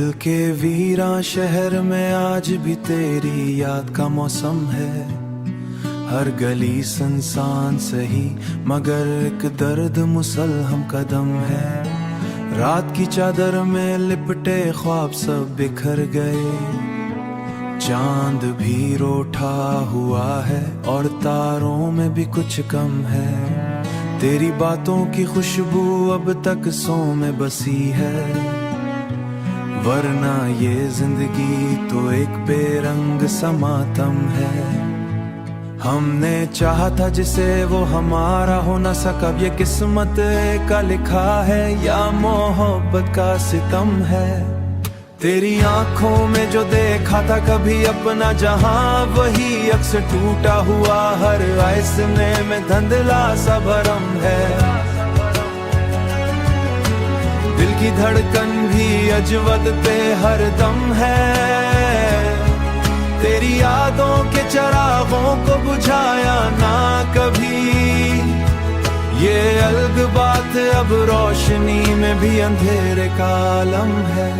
दिल के वीरा शहर में आज भी तेरी याद का मौसम है। हर गली सुनसान सही मगर एक दर्द मुसलहम कदम है। रात की चादर में लिपटे ख्वाब सब बिखर गए। चांद भी रोठा हुआ है और तारों में भी कुछ कम है। तेरी बातों की खुशबू अब तक सौ में बसी है। वरना ये जिंदगी तो एक बेरंग सा मातम है। हमने चाहा था जिसे वो हमारा हो न सका। ये किस्मत का लिखा है या मोहब्बत का सितम है। तेरी आंखों में जो देखा था कभी अपना जहां, वही अक्स टूटा हुआ हर आईसने में धुंधला सा भरम है। दिल की धड़कन भी अजवद पे हर दम है। तेरी यादों के चिरागों को बुझाया ना कभी। ये अलग बात अब रोशनी में भी अंधेरे का आलम है।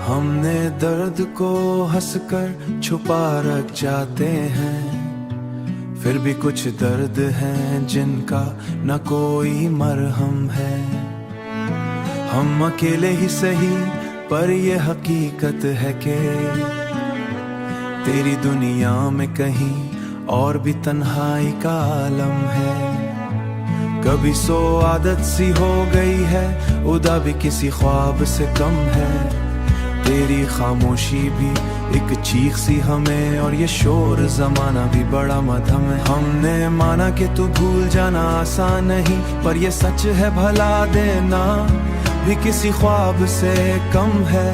हमने दर्द को हंसकर छुपा रख जाते हैं। फिर भी कुछ दर्द हैं जिनका न कोई मरहम है। हम अकेले ही सही पर ये हकीकत है कि तेरी दुनिया में कहीं और भी तन्हाई का आलम है। कभी सो आदत सी हो गई है, उदा भी किसी ख्वाब से कम है। तेरी खामोशी भी एक चीख सी हमें, और ये शोर जमाना भी बड़ा मधम है। हमने माना कि तू भूल जाना आसान नहीं, पर ये सच है भला देना भी किसी ख्वाब से कम है।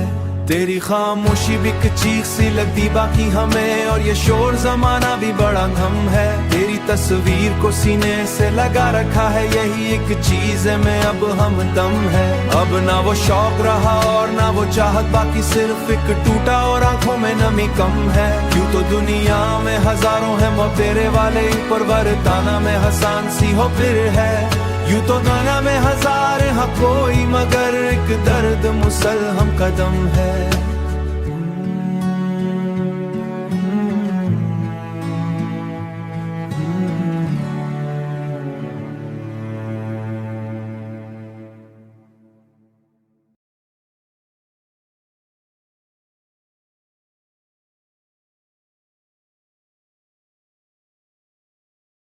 तेरी खामोशी भी एक चीख सी लगती बाकी हमें, और ये शोर जमाना भी बड़ा गम है। तेरी तस्वीर को सीने से लगा रखा है, यही एक चीज है मैं अब हमदम है। अब ना वो शौक रहा और ना वो चाहत, बाकी सिर्फ एक टूटा और आंखों में नमी कम है। क्यों तो दुनिया में हजारों है मोहब्बतेरे वाले, पर वरदाना में हसान सी हो फिर है। यूं तो गाना में हजार हाँ कोई, मगर एक दर्द मुसलहम कदम है।